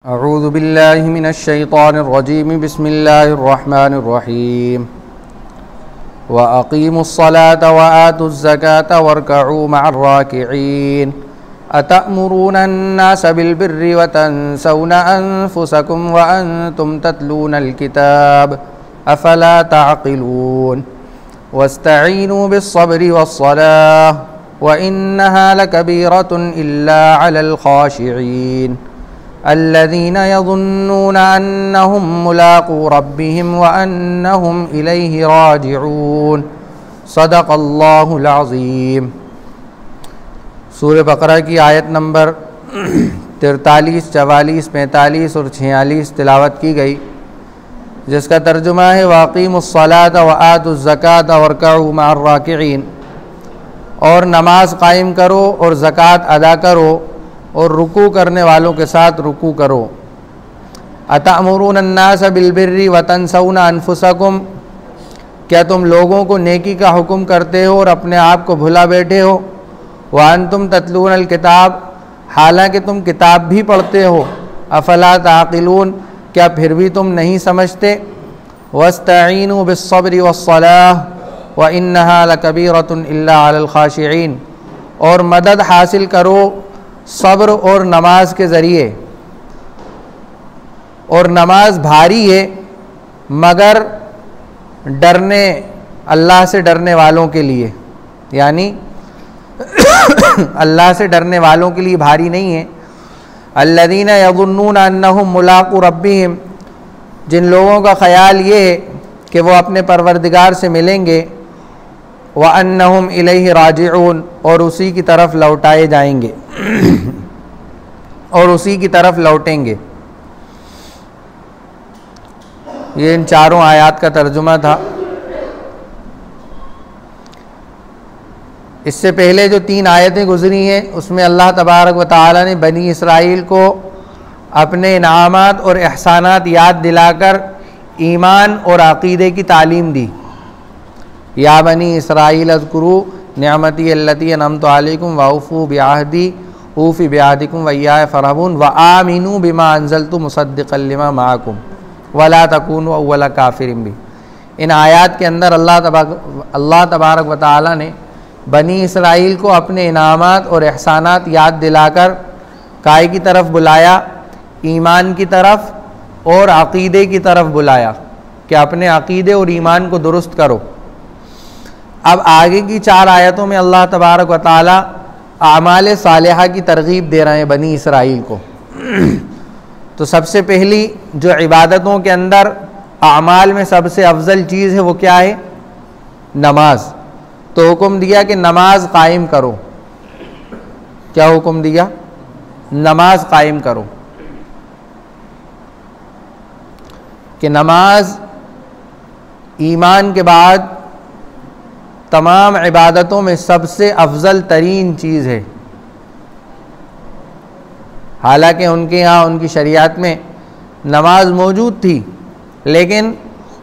अऊज़ु बिल्लाहि मिनश्शैतानिर्रजीम बिस्मिल्लाहिर्रहमानिर्रहीम व अक़ीमुस्सलाता व आतुज़्ज़काता वरकऊ मअर्राकिईन अतअमुरूना अन्नास बिलबिर्रि व तंसौना अनफुसकुम व अंतुम ततलूनल किताब अफ़ला तअक़िलून वस्तईनू बिस्सब्रि वस्सलाह व इन्नहा लकबीरतुन इल्ला अलल ख़ाशिईन अल्लज़ीना यज़ुन्नूना अन्नहुम मुलाक़ू रब्बिहिम व अन्नहुम इलैहि राजिऊन सदक़ल्लाहुल अज़ीम। सूरह बक़रा की आयत नंबर 43, 44, 45 और 46 तिलावत की गई, जिसका तर्जुमा है वाक़ीमुस्सलाता व आतुज़्ज़काता वरकऊ मअर्राकिईन, और नमाज कायम करो और ज़कात अदा करो और रुकू करने वालों के साथ रुकू करो। अतअमुरूना अन्नास बिलबिर्रि व तंसौना अनफुसकुम, क्या तुम लोगों को नेकी का हुक्म करते हो और अपने आप को भुला बैठे हो। व अंतुम ततलूनल किताब, हालांकि तुम किताब भी पढ़ते हो। अफ़ला ताक़िलून, क्या फिर भी तुम नहीं समझते। वस्तईनू बिस्सब्रि वस्सलाह व इन्नहा लकबीरतुन इल्ला अलल ख़ाशिईन, और मदद हासिल करो सब्र और नमाज के ज़रिए, और नमाज भारी है मगर डरने अल्लाह से डरने वालों के लिए, यानी अल्लाह से डरने वालों के लिए भारी नहीं है। अल्लज़ीना यज़ुन्नूना अन्नहुम मुलाक़ू रब्बिहिम, जिन लोगों का ख़याल ये है कि वो अपने परवरदिगार से मिलेंगे। व अन्नहुम इलैहि राजिऊन, और उसी की तरफ लौटाए जाएंगे और उसी की तरफ लौटेंगे। ये इन चारों आयात का तर्जुमा था। इससे पहले जो 3 आयतें गुजरी हैं उसमें अल्लाह तबारक व तआला ने बनी इसराइल को अपने इनामात और एहसानात याद दिलाकर ईमान और अक़ीदे की तालीम दी। या बनी इसराइल अज़कुरू निअमती अल्लती अनअमतु अलैकुम वऊफ़ू बिअहदी ऊफ़ी बिअहदिकुम वइय्याया फ़रहबून व आमिनू बिमा अंज़लतु मुसद्दिक़न लिमा माअकुम वला तकूनू अव्वला काफ़िरिन बिही। इन आयात के अंदर अल्लाह तबारक व तआला ने बनी इसराइल को अपने इनामात और एहसानात याद दिलाकर काय की तरफ बुलाया, ईमान की तरफ और अक़ीदे की तरफ बुलाया कि अपने अक़ीदे और ईमान को दुरुस्त करो। अब आगे की 4 आयतों में अल्लाह तबारक व तआला आमाल सालिहा की तरगीब दे रहे हैं बनी इसराइल को। तो सबसे पहली जो इबादतों के अंदर आमाल में सबसे अफजल चीज़ है वो क्या है? नमाज। तो हुक्म दिया कि नमाज कायम करो। क्या हुक्म दिया? नमाज कायम करो, कि नमाज ईमान के बाद तमाम इबादतों में सबसे अफजल तरीन चीज़ है। हालांकि उनके यहाँ उनकी शरीयत में नमाज मौजूद थी, लेकिन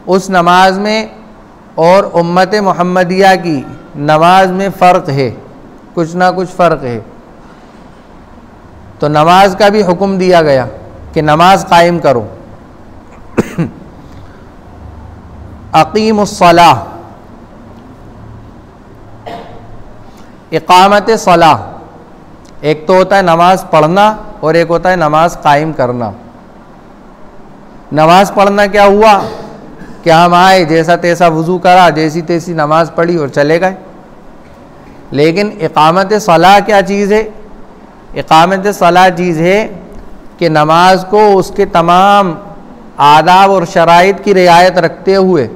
उस नमाज में और उम्मत मुहम्मदिया की नमाज में फ़र्क है, कुछ ना कुछ फ़र्क है। तो नमाज का भी हुक्म दिया गया कि नमाज कायम करो। अक़ीमुस्सलाह, इक़ामत सलाह, एक तो होता है नमाज पढ़ना और एक होता है नमाज कायम करना। नमाज पढ़ना क्या हुआ कि हम आए, जैसा तैसा वज़ू करा, जैसी तैसी नमाज पढ़ी और चले गए। लेकिन इक़ामत सलाह क्या चीज़ है? इक़ामत सलाह चीज़ है कि नमाज को उसके तमाम आदाब और शराइत की रियायत रखते हुए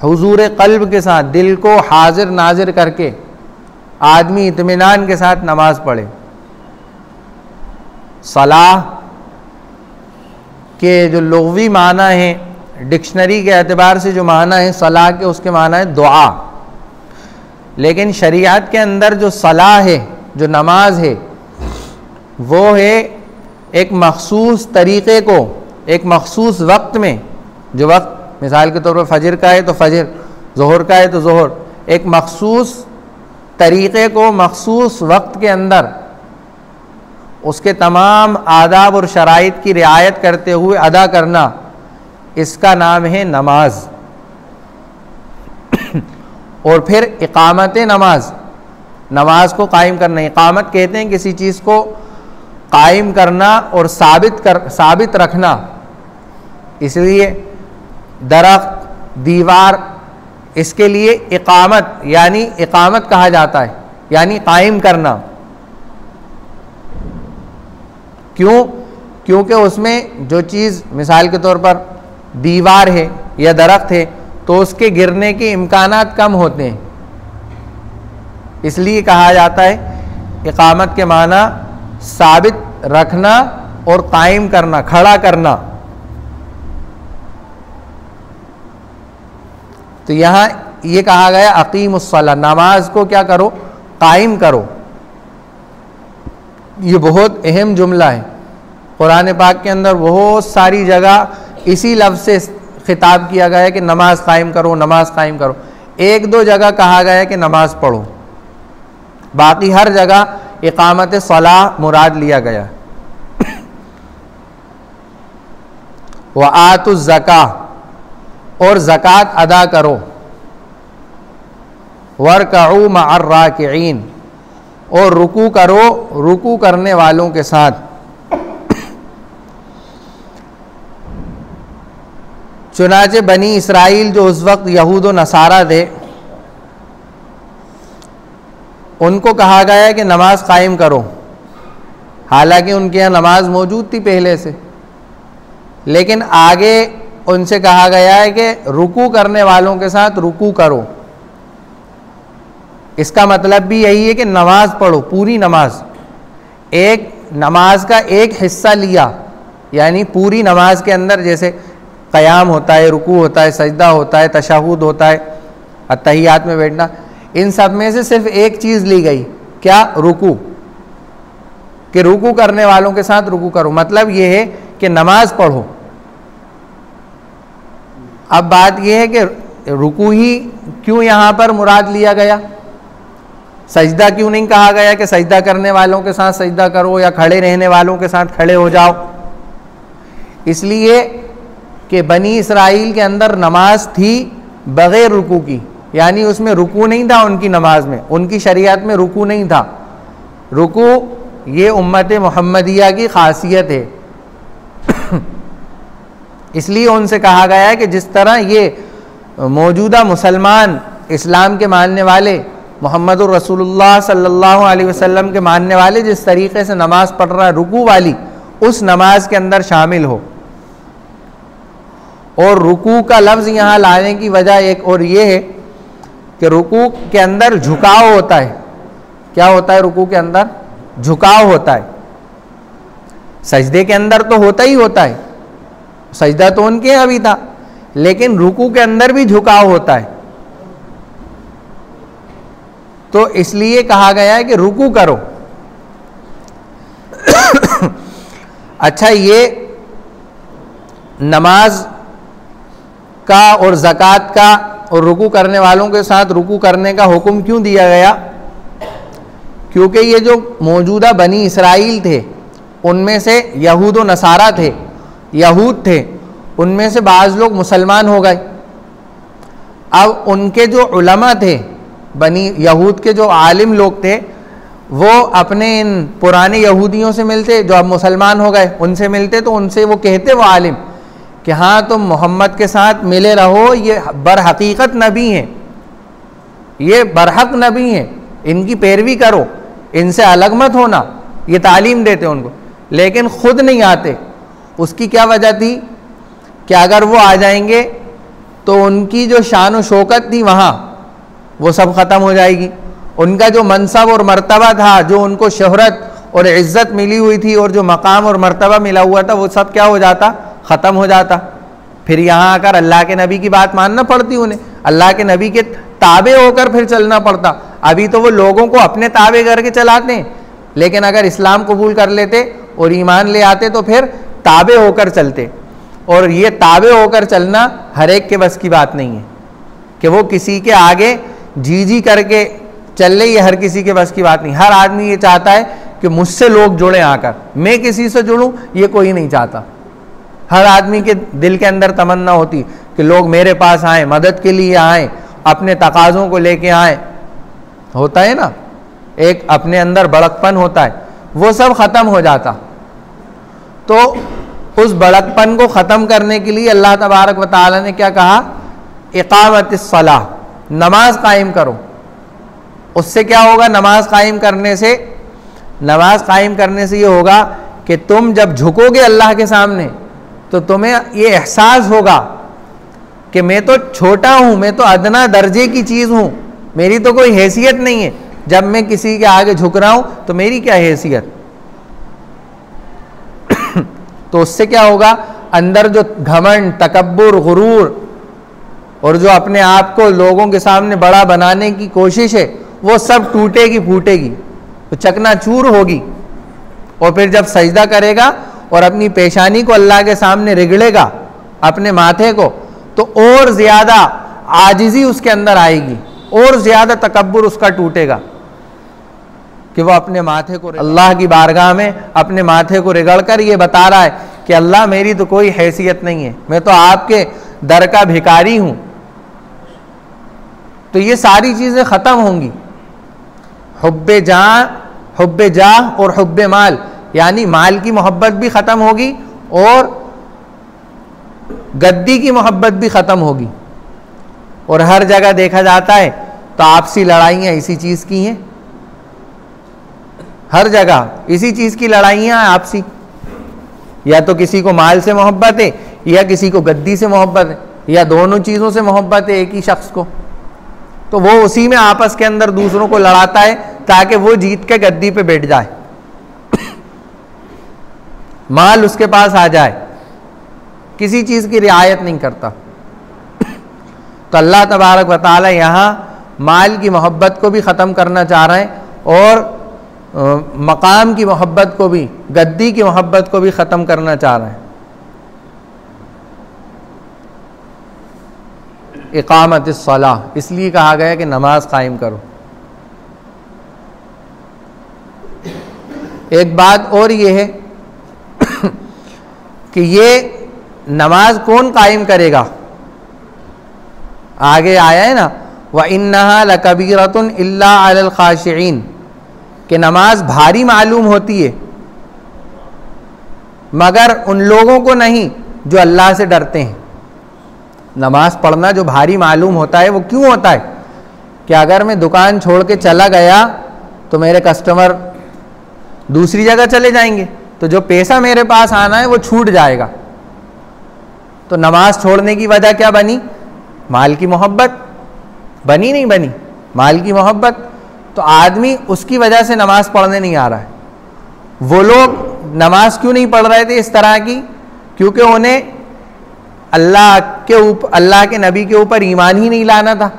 हुजूर क़ल्ब के साथ, दिल को हाजिर नाजिर करके आदमी इत्मीनान के साथ नमाज पढ़े। सलाह के जो लुग़वी माना है, डिक्शनरी के एतबार से जो माना है सलाह के, उसके माना है दुआ। लेकिन शरीयत के अंदर जो सलाह है, जो नमाज है, वो है एक मखसूस तरीक़े को, एक मखसूस वक्त में, जो वक्त मिसाल के तौर पर फ़जर का है तो फ़जर, ज़ोहर का है तो ज़ोहर, एक मखसूस तरीक़े को मखसूस वक्त के अंदर उसके तमाम आदाब और शराइत की रियायत करते हुए अदा करना, इसका नाम है नमाज। और फिर इकामत नमाज, नमाज को कायम करना। इकामत कहते हैं किसी चीज़ को कायम करना और साबित रखना। इसलिए दरख्त, दीवार, इसके लिए इकामत यानी इकामत कहा जाता है, यानी कायम करना। क्यों? क्योंकि उसमें जो चीज़, मिसाल के तौर पर दीवार है या दरख्त है, तो उसके गिरने के इम्कानात कम होते हैं, इसलिए कहा जाता है इकामत के माना साबित रखना और कायम करना, खड़ा करना। तो यहाँ ये कहा गया अकीमुस्सला, नमाज को क्या करो? कायम करो। ये बहुत अहम जुमला है। कुरान पाक के अंदर बहुत सारी जगह इसी लफ्ज़ से खिताब किया गया है कि नमाज कायम करो, नमाज कायम करो। एक दो जगह कहा गया है कि नमाज पढ़ो, बाकी हर जगह इकामत सलाह मुराद लिया गया। व आतुज़ ज़का, और ज़कात अदा करो। वरकऊ मअर राकिईन, और रुकू करो रुकू करने वालों के साथ। चुनाचे बनी इसराइल जो उस वक्त यहूद व नसारा थे, उनको कहा गया है कि नमाज कायम करो। हालांकि उनके यहाँ नमाज मौजूद थी पहले से, लेकिन आगे उनसे कहा गया है कि रुकू करने वालों के साथ रुकू करो। इसका मतलब भी यही है कि नमाज पढ़ो, पूरी नमाज। एक नमाज का एक हिस्सा लिया, यानी पूरी नमाज के अंदर जैसे क़याम होता है, रुकू होता है, सजदा होता है, तशहुद होता है, अत्तहियात में बैठना, इन सब में से सिर्फ एक चीज़ ली गई, क्या? रुकू। कि रुकू करने वालों के साथ रुकू करो, मतलब ये है कि नमाज पढ़ो। अब बात यह है कि रुकू ही क्यों यहाँ पर मुराद लिया गया? सजदा क्यों नहीं कहा गया कि सजदा करने वालों के साथ सजदा करो या खड़े रहने वालों के साथ खड़े हो जाओ? इसलिए कि बनी इसराइल के अंदर नमाज थी बग़ैर रुकू की, यानी उसमें रुकू नहीं था उनकी नमाज में, उनकी शरीयत में रुकू नहीं था। रुकू ये उम्मत मुहम्मदिया की खासियत है। इसलिए उनसे कहा गया है कि जिस तरह ये मौजूदा मुसलमान, इस्लाम के मानने वाले, मुहम्मदुर रसूलुल्लाह सल्लल्लाहु अलैहि वसल्लम के मानने वाले जिस तरीक़े से नमाज पढ़ रहा है रुकू वाली, उस नमाज के अंदर शामिल हो। और रुकू का लफ्ज़ यहाँ लाने की वजह एक और ये है कि रुकू के अंदर झुकाव होता है। क्या होता है? रुकू के अंदर झुकाव होता है। सजदे के अंदर तो होता ही होता है, सजदा तो उनके यहाँ भी था, लेकिन रुकू के अंदर भी झुकाव होता है। तो इसलिए कहा गया है कि रुकू करो। अच्छा, ये नमाज का और ज़कात का और रुकू करने वालों के साथ रुकू करने का हुक्म क्यों दिया गया? क्योंकि ये जो मौजूदा बनी इसराइल थे, उनमें से यहूद व नसारा थे, यहूद थे, उनमें से बाज़ लोग मुसलमान हो गए। अब उनके जो उलमा थे, बनी यहूद के जो आलिम लोग थे, वो अपने इन पुराने यहूदियों से मिलते जो अब मुसलमान हो गए, उनसे मिलते तो उनसे वो कहते, वो आलिम, कि हाँ तुम मोहम्मद के साथ मिले रहो, ये बरहकीकत नबी हैं, ये बरहक नबी हैं, इनकी पैरवी करो, इनसे अलग मत होना, ये तालीम देते उनको। लेकिन ख़ुद नहीं आते। उसकी क्या वजह थी कि अगर वो आ जाएंगे तो उनकी जो शान व शौकत थी वहाँ, वो सब ख़त्म हो जाएगी। उनका जो मनसब और मर्तबा था, जो उनको शोहरत और इज़्ज़त मिली हुई थी और जो मकाम और मर्तबा मिला हुआ था, वो सब क्या हो जाता? ख़त्म हो जाता। फिर यहाँ आकर अल्लाह के नबी की बात मानना पड़ती उन्हें, अल्लाह के नबी के ताबे होकर फिर चलना पड़ता। अभी तो वो लोगों को अपने ताबे करके चलाते हैं, लेकिन अगर इस्लाम कबूल कर लेते और ईमान ले आते तो फिर ताबे होकर चलते। और ये ताबे होकर चलना हर एक के बस की बात नहीं है कि वो किसी के आगे जी जी करके चल ले, ये हर किसी के बस की बात नहीं। हर आदमी ये चाहता है कि मुझसे लोग जुड़े आकर, मैं किसी से जुड़ूं ये कोई नहीं चाहता। हर आदमी के दिल के अंदर तमन्ना होती कि लोग मेरे पास आए, मदद के लिए आए, अपने तकाज़ों को लेके आए। होता है ना, एक अपने अंदर बड़कपन होता है, वो सब ख़त्म हो जाता। तो उस बड़कपन को ख़त्म करने के लिए अल्लाह तबारक व तआला ने क्या कहा? इक़ामतिस सलाह, नमाज कायम करो। उससे क्या होगा? नमाज कायम करने से ये होगा कि तुम जब झुकोगे अल्लाह के सामने तो तुम्हें ये एहसास होगा कि मैं तो छोटा हूँ, मैं तो अदना दर्जे की चीज़ हूँ, मेरी तो कोई हैसियत नहीं है। जब मैं किसी के आगे झुक रहा हूँ तो मेरी क्या हैसियत। तो उससे क्या होगा? अंदर जो घमंड, तकब्बुर, गुरूर और जो अपने आप को लोगों के सामने बड़ा बनाने की कोशिश है, वो सब टूटेगी, फूटेगी, वो चकनाचूर होगी। और फिर जब सजदा करेगा और अपनी पेशानी को अल्लाह के सामने रिगड़ेगा, अपने माथे को, तो और ज़्यादा आजिज़ी उसके अंदर आएगी, और ज़्यादा तकब्बुर उसका टूटेगा कि वो अपने माथे को अल्लाह की बारगाह में अपने माथे को रिगड़ कर ये बता रहा है कि अल्लाह मेरी तो कोई हैसियत नहीं है, मैं तो आपके दर का भिखारी हूँ। तो ये सारी चीज़ें ख़त्म होंगी। हुब्बे जाह और हुब्बे माल, यानी माल की मोहब्बत भी ख़त्म होगी और गद्दी की मोहब्बत भी ख़त्म होगी। और हर जगह देखा जाता है तो आपसी लड़ाइयाँ इसी चीज़ की हैं, हर जगह इसी चीज़ की लड़ाइयाँ हैं आपसी। या तो किसी को माल से मोहब्बत है, या किसी को गद्दी से मोहब्बत है, या दोनों चीज़ों से मोहब्बत है एक ही शख्स को। तो वो उसी में आपस के अंदर दूसरों को लड़ाता है ताकि वो जीत के गद्दी पे बैठ जाए, माल उसके पास आ जाए, किसी चीज़ की रियायत नहीं करता। तो अल्लाह तबारक व तआला यहाँ माल की मोहब्बत को भी ख़त्म करना चाह रहे हैं और मकाम की मोहब्बत को भी, गद्दी की मोहब्बत को भी ख़त्म करना चाह रहे हैं। इक़ामतिस सलाह, इसलिए कहा गया कि नमाज कायम करो। एक बात और ये है कि ये नमाज कौन कायम करेगा? आगे आया है ना, व इन्नहा लकबीरतुन इल्ला अलल खाशिईन, कि नमाज भारी मालूम होती है मगर उन लोगों को नहीं जो अल्लाह से डरते हैं। नमाज पढ़ना जो भारी मालूम होता है वो क्यों होता है? कि अगर मैं दुकान छोड़ के चला गया तो मेरे कस्टमर दूसरी जगह चले जाएंगे, तो जो पैसा मेरे पास आना है वो छूट जाएगा। तो नमाज छोड़ने की वजह क्या बनी? माल की मोहब्बत बनी, नहीं बनी? माल की मोहब्बत। तो आदमी उसकी वजह से नमाज पढ़ने नहीं आ रहा है। वो लोग नमाज क्यों नहीं पढ़ रहे थे इस तरह की? क्योंकि उन्हें अल्लाह के नबी के ऊपर ईमान ही नहीं लाना था।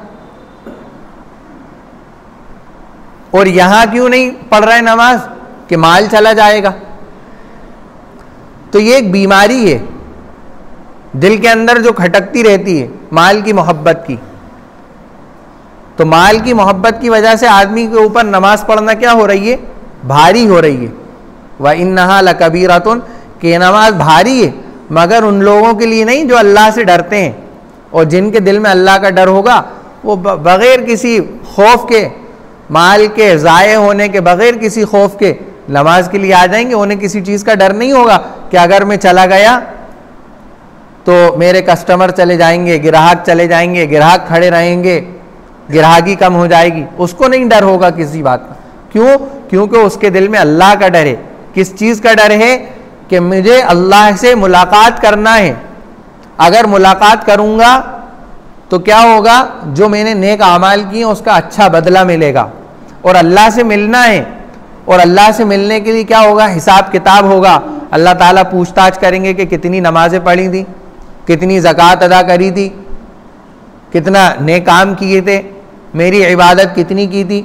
और यहाँ क्यों नहीं पढ़ रहे नमाज? कि माल चला जाएगा। तो ये एक बीमारी है दिल के अंदर जो खटकती रहती है, माल की मोहब्बत की। तो माल की मोहब्बत की वजह से आदमी के ऊपर नमाज पढ़ना क्या हो रही है? भारी हो रही है। व इन्नहा लकबीरतुन, कि नमाज भारी है मगर उन लोगों के लिए नहीं जो अल्लाह से डरते हैं। और जिनके दिल में अल्लाह का डर होगा वो बग़ैर किसी खौफ के, माल के ज़ाये होने के, बग़ैर किसी खौफ के नमाज के लिए आ जाएंगे। उन्हें किसी चीज़ का डर नहीं होगा कि अगर मैं चला गया तो मेरे कस्टमर चले जाएंगे, ग्राहक चले जाएंगे, ग्राहक खड़े रहेंगे, ग्राहकी कम हो जाएगी। उसको नहीं डर होगा किसी बात का। क्यों? क्योंकि उसके दिल में अल्लाह का डर है। किस चीज़ का डर है? कि मुझे अल्लाह से मुलाकात करना है। अगर मुलाकात करूँगा तो क्या होगा? जो मैंने नेक आमाल किए उसका अच्छा बदला मिलेगा। और अल्लाह से मिलना है, और अल्लाह से मिलने के लिए क्या होगा? हिसाब किताब होगा। अल्लाह ताला पूछताछ करेंगे कि कितनी नमाज़ें पढ़ी थी, कितनी ज़कात अदा करी थी, कितना नेक काम किए थे, मेरी इबादत कितनी की थी,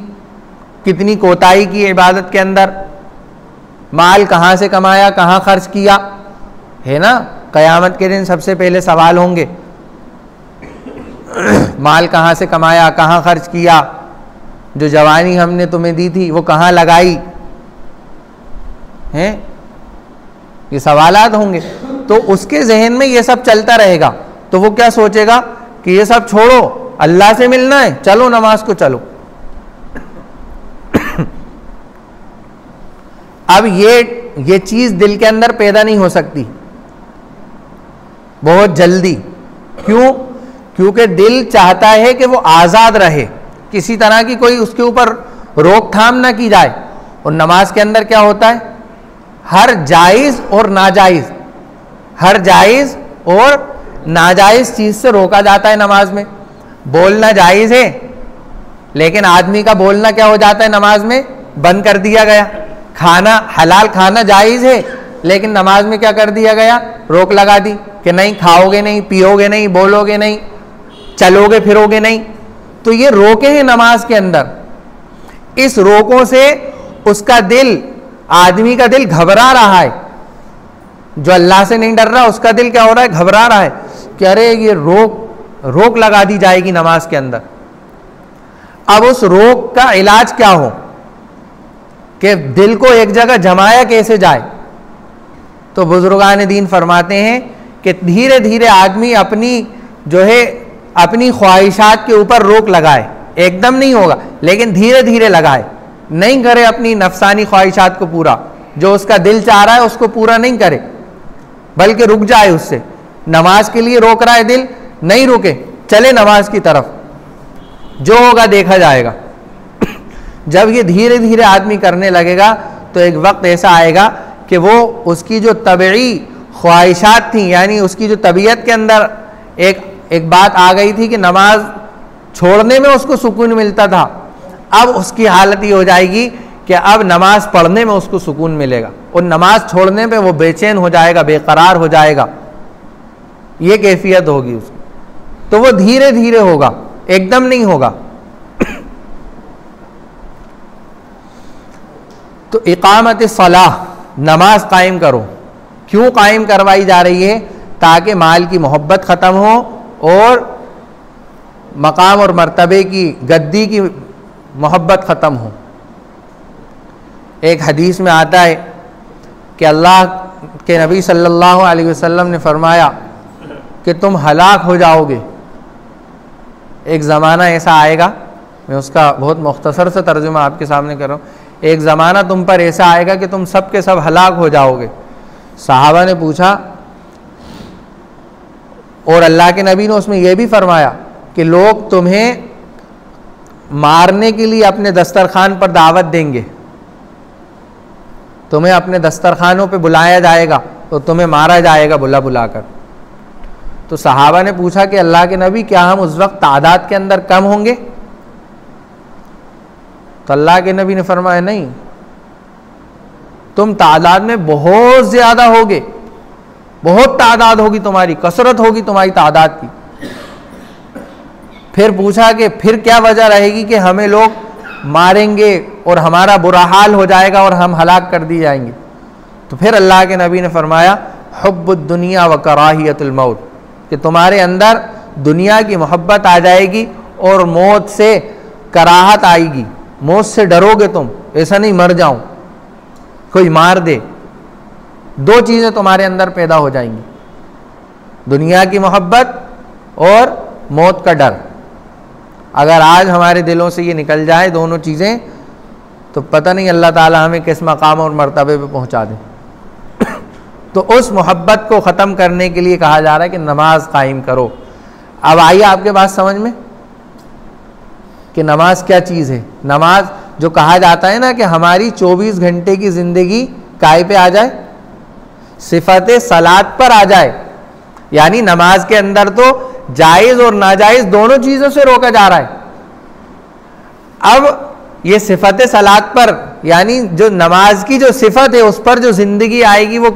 कितनी कोताही की इबादत के अंदर, माल कहाँ से कमाया, कहाँ खर्च किया, है ना? क़यामत के दिन सबसे पहले सवाल होंगे, माल कहाँ से कमाया, कहाँ खर्च किया, जो जवानी हमने तुम्हें दी थी वो कहाँ लगाई, हैं, ये सवालात होंगे। तो उसके जहन में ये सब चलता रहेगा, तो वो क्या सोचेगा कि ये सब छोड़ो, अल्लाह से मिलना है, चलो नमाज को चलो। अब ये चीज दिल के अंदर पैदा नहीं हो सकती बहुत जल्दी। क्यों? क्योंकि दिल चाहता है कि वो आजाद रहे, किसी तरह की कोई उसके ऊपर रोकथाम ना की जाए। और नमाज के अंदर क्या होता है, हर जायज और नाजायज, हर जायज और नाजायज चीज से रोका जाता है नमाज में। बोलना जायज है, लेकिन आदमी का बोलना क्या हो जाता है नमाज में, बंद कर दिया गया। खाना हलाल खाना जायज है, लेकिन नमाज में क्या कर दिया गया, रोक लगा दी कि नहीं खाओगे, नहीं पियोगे, नहीं बोलोगे, नहीं चलोगे फिरोगे नहीं। तो ये रोके हैं नमाज के अंदर। इस रोकों से उसका दिल, आदमी का दिल घबरा रहा है। जो अल्लाह से नहीं डर रहा, उसका दिल क्या हो रहा है, घबरा रहा है कि अरे ये रोक लगा दी जाएगी नमाज के अंदर। अब उस रोक का इलाज क्या हो कि दिल को एक जगह जमाया कैसे जाए। तो बुजुर्गान दीन फरमाते हैं कि धीरे धीरे आदमी अपनी ख्वाहिशात के ऊपर रोक लगाए। एकदम नहीं होगा, लेकिन धीरे धीरे लगाए। नहीं करे अपनी नफसानी ख्वाहिशात को पूरा, जो उसका दिल चाह रहा है उसको पूरा नहीं करे, बल्कि रुक जाए उससे। नमाज के लिए रोक रहा है दिल, नहीं रुके, चले नमाज की तरफ, जो होगा देखा जाएगा। जब ये धीरे धीरे आदमी करने लगेगा तो एक वक्त ऐसा आएगा कि वो उसकी जो तबई ख्वाहिशात थी, यानी उसकी जो तबीयत के अंदर एक बात आ गई थी कि नमाज छोड़ने में उसको सुकून मिलता था, अब उसकी हालत ये हो जाएगी कि अब नमाज पढ़ने में उसको सुकून मिलेगा और नमाज छोड़ने पे वो बेचैन हो जाएगा, बेकरार हो जाएगा। ये कैफियत होगी उसकी। तो वो धीरे धीरे होगा, एकदम नहीं होगा। तो इकामत सलाह, नमाज कायम करो। क्यों कायम करवाई जा रही है? ताकि माल की मोहब्बत ख़त्म हो और मकाम और मर्तबे की, गद्दी की मोहब्बत ख़त्म हो। एक हदीस में आता है कि अल्लाह के नबी सल्लल्लाहु अलैहि वसल्लम ने फरमाया कि तुम हलाक हो जाओगे। एक ज़माना ऐसा आएगा, मैं उसका बहुत मुख्तसर से तर्जुमा आपके सामने कर रहा हूँ। एक ज़माना तुम पर ऐसा आएगा कि तुम सब के सब हलाक हो जाओगे। सहाबा ने पूछा, और अल्लाह के नबी ने उसमें यह भी फरमाया कि लोग तुम्हें मारने के लिए अपने दस्तरखान पर दावत देंगे, तुम्हें अपने दस्तरखानों पे बुलाया जाएगा तो तुम्हें मारा जाएगा बुला बुलाकर। तो सहाबा ने पूछा कि अल्लाह के नबी, क्या हम उस वक्त तादाद के अंदर कम होंगे? तो अल्लाह के नबी ने फरमाया, नहीं, तुम तादाद में बहुत ज्यादा होगे, बहुत तादाद होगी तुम्हारी, कसरत होगी तुम्हारी तादाद की। फिर पूछा कि फिर क्या वजह रहेगी कि हमें लोग मारेंगे और हमारा बुरा हाल हो जाएगा और हम हलाक कर दिए जाएंगे? तो फिर अल्लाह के नबी ने फरमाया, हुब्बुद दुनिया व कराहियतुल मौत, कि तुम्हारे अंदर दुनिया की मोहब्बत आ जाएगी और मौत से कराहत आएगी, मौत से डरोगे तुम, ऐसा नहीं मर जाऊं, कोई मार दे। दो चीजें तुम्हारे अंदर पैदा हो जाएंगी, दुनिया की मोहब्बत और मौत का डर। अगर आज हमारे दिलों से ये निकल जाए दोनों चीजें, तो पता नहीं अल्लाह ताला हमें किस मकाम और मर्तबे पे पहुंचा दे। तो उस मोहब्बत को ख़त्म करने के लिए कहा जा रहा है कि नमाज कायम करो। अब आइए आपके बात समझ में कि नमाज क्या चीज़ है। नमाज जो कहा जाता है ना कि हमारी 24 घंटे की ज़िंदगी काय पे आ जाए, सिफत सलात पर आ जाए। यानी नमाज के अंदर तो जायज़ और नाजायज़ दोनों चीज़ों से रोका जा रहा है। अब ये सिफत सलात पर, यानी जो नमाज की जो सिफत है उस पर जो ज़िंदगी आएगी वो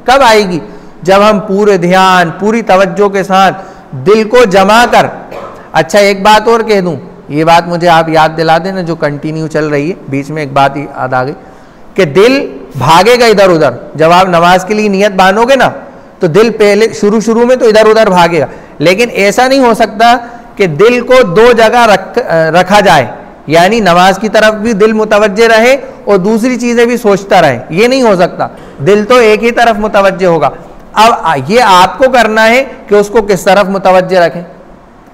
कब आएगी? जब हम पूरे ध्यान, पूरी तवज्जो के साथ दिल को जमा कर। अच्छा, एक बात और कह दूं, ये बात मुझे आप याद दिला देना जो कंटिन्यू चल रही है, बीच में एक बात याद आ गई कि दिल भागेगा इधर उधर। जब आप नमाज के लिए नियत बांधोगे ना, तो दिल पहले शुरू में तो इधर उधर भागेगा, लेकिन ऐसा नहीं हो सकता कि दिल को दो जगह रखा जाए। यानी नमाज की तरफ भी दिल मुतवज्जे रहे और दूसरी चीजें भी सोचता रहे, ये नहीं हो सकता। दिल तो एक ही तरफ मुतवज्जे होगा। अब ये आपको करना है कि उसको किस तरफ मुतवज्जे रखें।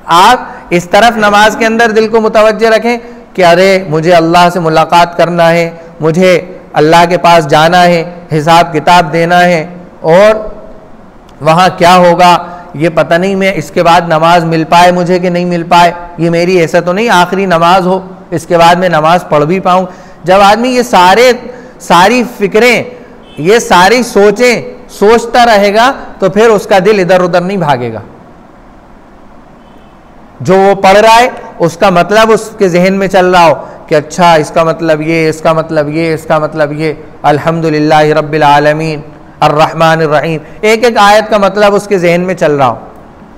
आप इस तरफ नमाज के अंदर दिल को मुतवज्जे रखें कि अरे मुझे अल्लाह से मुलाकात करना है, मुझे अल्लाह के पास जाना है, हिसाब किताब देना है, और वहाँ क्या होगा ये पता नहीं, मैं इसके बाद नमाज मिल पाए मुझे कि नहीं मिल पाए, ये मेरी ऐसा तो नहीं आखिरी नमाज हो, इसके बाद मैं नमाज पढ़ भी पाऊँ। जब आदमी ये सारी फिक्रें, ये सारी सोचें सोचता रहेगा तो फिर उसका दिल इधर उधर नहीं भागेगा। जो वो पढ़ रहा है उसका मतलब उसके जहन में चल रहा हो कि अच्छा इसका मतलब ये, इसका मतलब ये, इसका मतलब ये, अल्हम्दुलिल्लाह रब्बिल आलमीन अर्रहमान अर्रहीम, एक एक आयत का मतलब उसके जहन में चल रहा हो।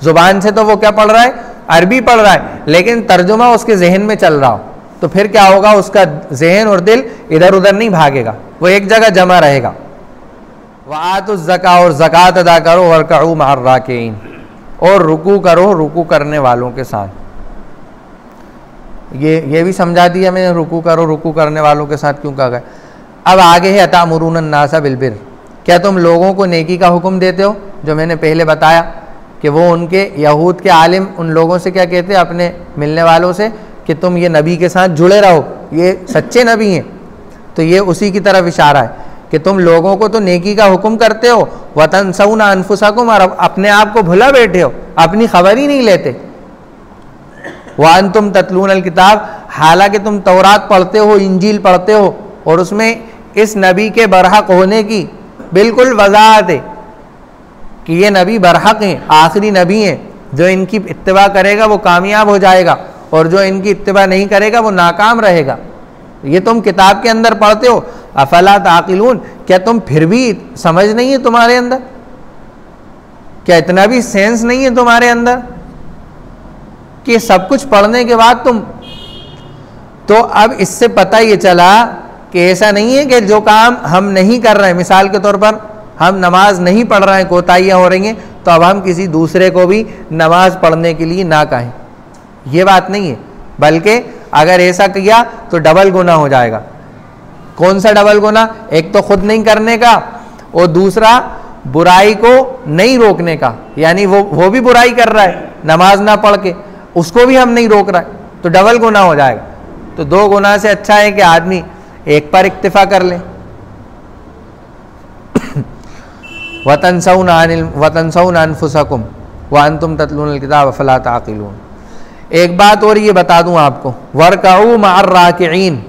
जुबान से तो वो क्या पढ़ रहा है, अरबी पढ़ रहा है, लेकिन तर्जुमा उसके जहन में चल रहा हो, तो फिर क्या होगा, उसका जहन और दिल इधर उधर नहीं भागेगा, वो एक जगह जमा रहेगा। वातुज़ ज़का, और ज़कात अदा करो, वरकऊ मअर राकिईन, और रुकू करो रुकू करने वालों के साथ। ये भी समझा दिया मैंने, रुकू करो रुकू करने वालों के साथ क्यों कहा गया। अब आगे है अतामुरून अन्नास बिल, क्या तुम लोगों को नेकी का हुक्म देते हो। जो मैंने पहले बताया कि वो उनके यहूद के आलिम उन लोगों से क्या कहते हैं, अपने मिलने वालों से, कि तुम ये नबी के साथ जुड़े रहो, ये सच्चे नबी हैं। तो ये उसी की तरफ इशारा है कि तुम लोगों को तो नेकी का हुक्म करते हो, वतनसौना अनफुसकुम, और अपने आप को भुला बैठे हो, अपनी खबर ही नहीं लेते। वअंतुम ततलून अल किताब, हालांकि तुम तौरात पढ़ते हो, इंजील पढ़ते हो, और उसमें इस नबी के बरहक होने की बिल्कुल वजाहत है कि ये नबी बरहक हैं, आखिरी नबी हैं, जो इनकी इत्तिबा करेगा वो कामयाब हो जाएगा, और जो इनकी इत्तिबा नहीं करेगा वो नाकाम रहेगा। ये तुम किताब के अंदर पढ़ते हो। अफला ताकिलून, क्या तुम फिर भी समझ नहीं है तुम्हारे अंदर, क्या इतना भी सेंस नहीं है तुम्हारे अंदर कि सब कुछ पढ़ने के बाद तुम। तो अब इससे पता ये चला कि ऐसा नहीं है कि जो काम हम नहीं कर रहे हैं, मिसाल के तौर पर हम नमाज नहीं पढ़ रहे हैं, कोताहियाँ हो रही हैं, तो अब हम किसी दूसरे को भी नमाज पढ़ने के लिए ना कहें, ये बात नहीं है। बल्कि अगर ऐसा किया तो डबल गुनाह हो जाएगा। कौन सा डबल गुनाह, एक तो खुद नहीं करने का, और दूसरा बुराई को नहीं रोकने का, यानी वो भी बुराई कर रहा है नमाज ना पढ़ के, उसको भी हम नहीं रोक रहा है, तो डबल गुनाह हो जाएगा। तो दो गुनाह से अच्छा है कि आदमी एक पर इक्तिफा कर ले। वतनसौना अनफुसकुम वअंतुम ततलूनल किताब अफला ताक़िलून। एक बात और ये बता दूं आपको, वरकऊ मअर राकिईन,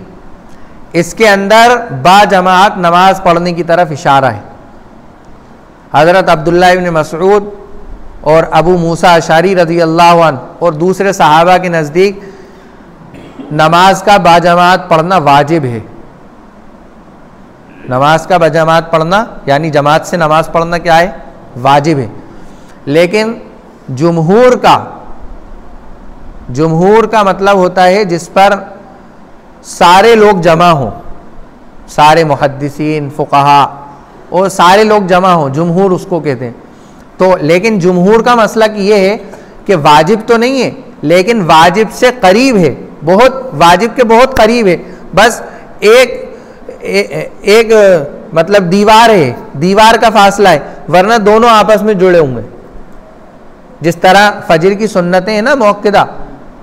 इसके अंदर बाजमात नमाज पढ़ने की तरफ इशारा है। हज़रत अब्दुल्लाह इब्न मसऊद और अबू मूसा अशअरी रज़ियल्लाहु अन्हु और दूसरे सहाबा के नज़दीक नमाज का बाजमात पढ़ना वाजिब है। नमाज का बाजमात पढ़ना यानी जमात से नमाज पढ़ना क्या है, वाजिब है। लेकिन जुमहूर का मतलब होता है जिस पर सारे लोग जमा हों, सारे मुहद्दिसीन फुक़हा और सारे लोग जमा हों, जुमहूर उसको कहते हैं। तो लेकिन जुमहूर का मसलक ये है कि वाजिब तो नहीं है, लेकिन वाजिब से करीब है, बहुत वाजिब के बहुत करीब है। बस एक मतलब दीवार है, दीवार का फासला है, वरना दोनों आपस में जुड़े होंगे। जिस तरह फजर की सुन्नतें हैं ना मुअक्कदा,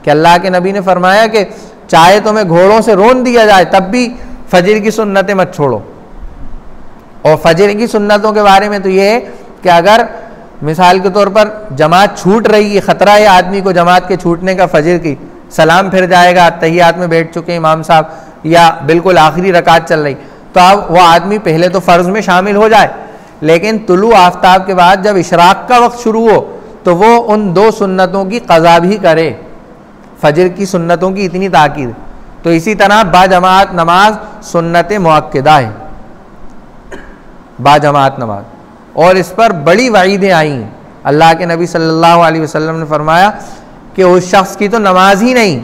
कि अल्लाह के नबी ने फरमाया कि चाहे तुम्हें घोड़ों से रोन दिया जाए तब भी फजर की सुन्नतें मत छोड़ो। और फजर की सुन्नतों के बारे में तो ये है कि अगर मिसाल के तौर पर जमात छूट रही है, ख़तरा है आदमी को जमात के छूटने का, फजर की सलाम फिर जाएगा, तहियात में बैठ चुके इमाम साहब या बिल्कुल आखिरी रकात चल रही, तो अब वह आदमी पहले तो फ़र्ज़ में शामिल हो जाए, लेकिन तुलू आफ्ताब के बाद जब इशराक का वक्त शुरू हो तो वो उन दो सुन्नतों की क़ज़ा भी करे। फजर की सुन्नतों की इतनी ताकीद। तो इसी तरह बाजमात नमाज सुन्नत मुअक्कदा है, बाजमात नमाज, और इस पर बड़ी वईदें आई हैं। अल्लाह के नबी सल्लल्लाहु अलैहि वसल्लम ने फरमाया कि उस शख्स की तो नमाज ही नहीं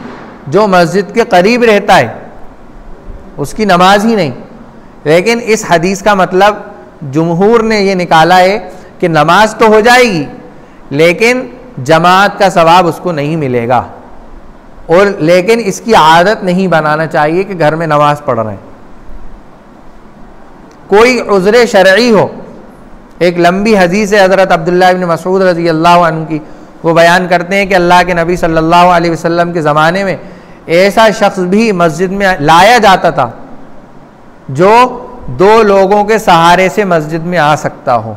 जो मस्जिद के करीब रहता है, उसकी नमाज ही नहीं। लेकिन इस हदीस का मतलब जुमहूर ने ये निकाला है कि नमाज तो हो जाएगी लेकिन जमात का सवाब उसको नहीं मिलेगा, और लेकिन इसकी आदत नहीं बनाना चाहिए कि घर में नमाज पढ़ रहे हैं। कोई उज़्र शरई हो। एक लंबी हदीस है हज़रत अब्दुल्लाह इब्न मसऊद रज़ी अल्लाह अन्हु की, वो बयान करते हैं कि अल्लाह के नबी सल्लल्लाहु अलैहि वसल्लम के ज़माने में ऐसा शख्स भी मस्जिद में लाया जाता था जो 2 लोगों के सहारे से मस्जिद में आ सकता हो।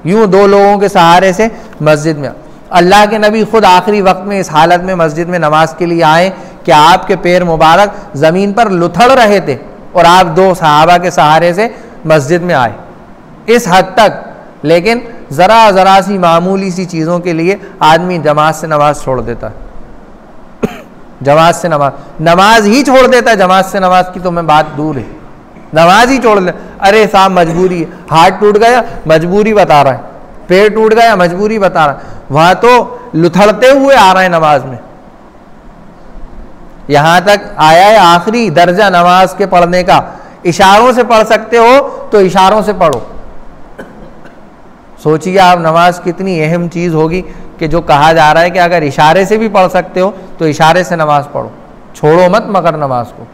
यूं 2 लोगों के सहारे से मस्जिद में। अल्लाह के नबी खुद आखिरी वक्त में इस हालत में मस्जिद में नमाज के लिए आए कि आपके पैर मुबारक ज़मीन पर लुथड़ रहे थे और आप 2 सहाबा के सहारे से मस्जिद में आए, इस हद तक। लेकिन ज़रा सी मामूली सी चीज़ों के लिए आदमी जमात से नमाज छोड़ देता है। जमात से नमाज ही छोड़ देता है। जमात से नमाज की तो मैं बात दूर है, नमाज ही छोड़ दे। अरे साहब मजबूरी है, हाथ टूट गया मजबूरी बता रहा है, पैर टूट गया मजबूरी बता रहा है, वहां तो लुथड़ते हुए आ रहे हैं नमाज में। यहां तक आया है आखिरी दर्जा नमाज के पढ़ने का, इशारों से पढ़ सकते हो तो इशारों से पढ़ो। सोचिए आप नमाज कितनी अहम चीज होगी कि जो कहा जा रहा है कि अगर इशारे से भी पढ़ सकते हो तो इशारे से नमाज पढ़ो, छोड़ो मत मगर नमाज को।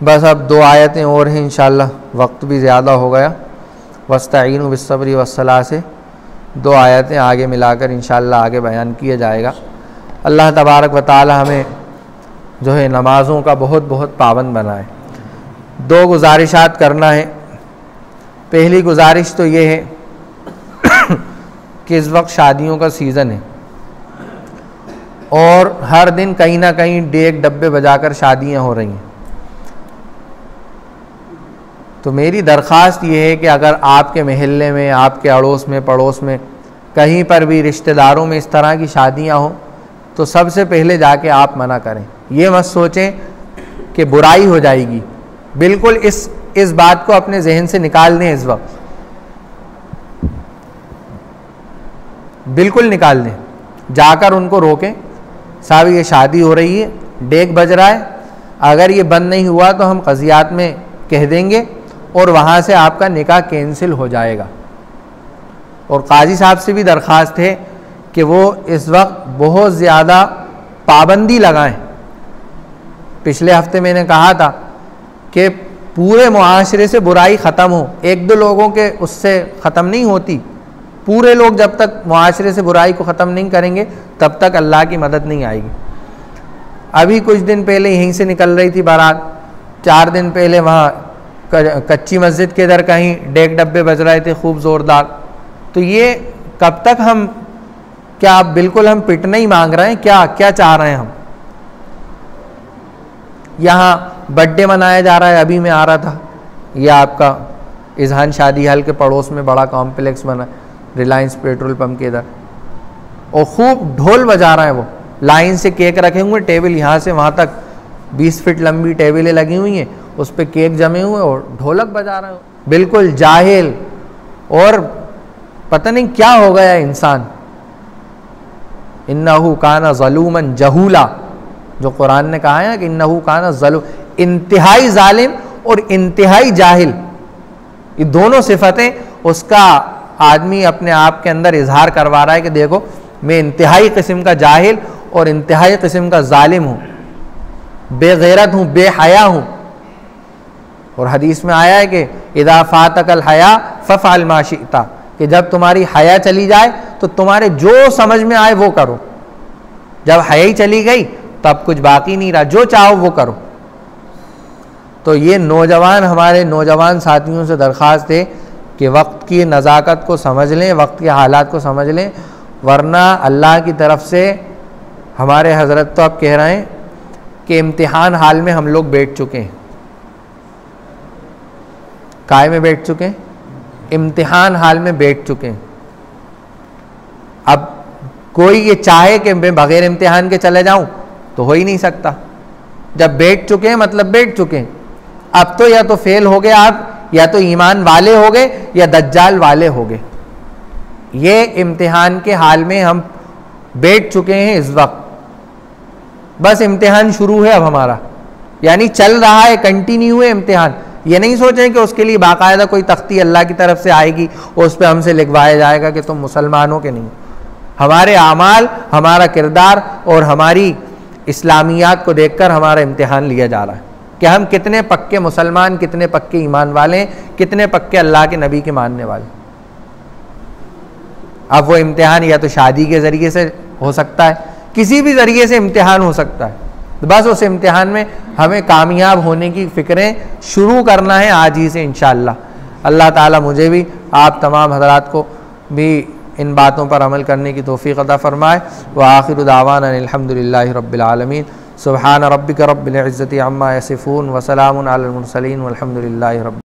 बस अब 2 आयतें और हैं इंशाअल्लाह, वक्त भी ज़्यादा हो गया। वस्तईनु बिस्सब्रि वस्सलाह से 2 आयतें आगे मिलाकर इंशाअल्लाह आगे बयान किया जाएगा। अल्लाह तबारक व तआला हमें जो है नमाज़ों का बहुत बहुत पाबंद बनाए। 2 गुजारिशात करना है। पहली गुजारिश तो ये है कि इस वक्त शादियों का सीज़न है और हर दिन कहीं ना कहीं डेग डब्बे बजाकर शादियां हो रही हैं। तो मेरी दरख्वास्त ये है कि अगर आपके महल्ले में, आपके अड़ोस में, पड़ोस में कहीं पर भी रिश्तेदारों में इस तरह की शादियां हो तो सबसे पहले जाके आप मना करें। ये मत सोचें कि बुराई हो जाएगी, बिल्कुल इस बात को अपने जहन से निकाल दें। इस वक्त बिल्कुल निकाल दें, जाकर उनको रोकें, साहब ये शादी हो रही है, डेग बज रहा है, अगर ये बंद नहीं हुआ तो हम क़ज़ियात में कह देंगे और वहाँ से आपका निकाह कैंसिल हो जाएगा। और काजी साहब से भी दरख्वास्त है कि वो इस वक्त बहुत ज़्यादा पाबंदी लगाएं। पिछले हफ्ते मैंने कहा था कि पूरे मुआशरे से बुराई ख़त्म हो, 1-2 लोगों के उससे ख़त्म नहीं होती। पूरे लोग जब तक मुआशरे से बुराई को ख़त्म नहीं करेंगे तब तक अल्लाह की मदद नहीं आएगी। अभी कुछ दिन पहले यहीं से निकल रही थी बारात, 4 दिन पहले वहाँ कच्ची मस्जिद के इधर कहीं डेग डब्बे बज रहे थे खूब ज़ोरदार। तो ये कब तक हम, क्या आप बिल्कुल हम पिटना ही मांग रहे हैं? क्या चाह रहे हैं हम? यहाँ बर्थडे मनाया जा रहा है, अभी मैं आ रहा था, यह आपका इजहान शादी हाल के पड़ोस में बड़ा कॉम्प्लेक्स बना रिलायंस पेट्रोल पंप के इधर, और खूब ढोल बजा रहे हैं। वो लाइन से केक रखे हुए, टेबल यहाँ से वहाँ तक 20 फीट लंबी टेबलें लगी हुई हैं, उस पर केक जमे हुए और ढोलक बजा रहे हो। बिल्कुल जाहिल, और पता नहीं क्या हो गया इंसान। इन्नहु काना ज़लूमन जहूला, जो कुरान ने कहा है ना कि इन्नहु काना ज़लूम, इंतहाई जालिम और इंतहाई जाहिल, ये दोनों सिफतें उसका आदमी अपने आप के अंदर इजहार करवा रहा है कि देखो मैं इंतहाई किस्म का जाहिल और इंतहाई किस्म का जालिम हूँ, बेगैरत हूँ, बेहया हूँ। और हदीस में आया है कि इदा फातकल हया फफ़अल मा शिअता, कि जब तुम्हारी हया चली जाए तो तुम्हारे जो समझ में आए वो करो। जब हया ही चली गई तब कुछ बाकी नहीं रहा, जो चाहो वो करो। तो ये नौजवान, हमारे नौजवान साथियों से दरख्वास्त है कि वक्त की नज़ाकत को समझ लें, वक्त के हालात को समझ लें, वरना अल्लाह की तरफ से हमारे हज़रत तो अब कह रहे हैं कि इम्तिहान हाल में हम लोग बैठ चुके हैं। काय में बैठ चुके हैं? इम्तिहान हाल में बैठ चुके हैं। अब कोई ये चाहे कि मैं बगैर इम्तिहान के चले जाऊं तो हो ही नहीं सकता। जब बैठ चुके हैं मतलब बैठ चुके हैं। अब तो या तो फेल हो गए आप, या तो ईमान वाले हो गए, या दज्जाल वाले हो गए। ये इम्तिहान के हाल में हम बैठ चुके हैं इस वक्त। बस इम्तिहान शुरू है अब हमारा, यानी चल रहा है, कंटिन्यू है इम्तिहान। ये नहीं सोचें कि उसके लिए बाकायदा कोई तख्ती अल्लाह की तरफ से आएगी और उस पर हमसे लिखवाया जाएगा कि तुम मुसलमानों के नहीं। हमारे आमाल, हमारा किरदार और हमारी इस्लामियात को देखकर हमारा इम्तिहान लिया जा रहा है। कि हम कितने पक्के मुसलमान, कितने पक्के ईमान वाले, कितने पक्के अल्लाह के नबी के मानने वाले। अब वो इम्तिहान या तो शादी के ज़रिए से हो सकता है, किसी भी ज़रिए से इम्तिहान हो सकता है। तो बस उस इम्तिहान में हमें कामयाब होने की फ़िक्रें शुरू करना है आज ही से इंशाअल्लाह। अल्लाह ताला मुझे भी, आप तमाम हज़रात को भी इन बातों पर अमल करने की तौफ़ीक़ अता फ़रमाए। व आखिरु दावाना अल्हम्दुलिल्लाहि रब्बिल आलमीन। सुब्हान रब्बिका रब्बिल इज़्ज़ति अम्मा यसिफ़ून व सलामुन अलल मुरसलीन वल्हम्दुलिल्लाहि रब्बिल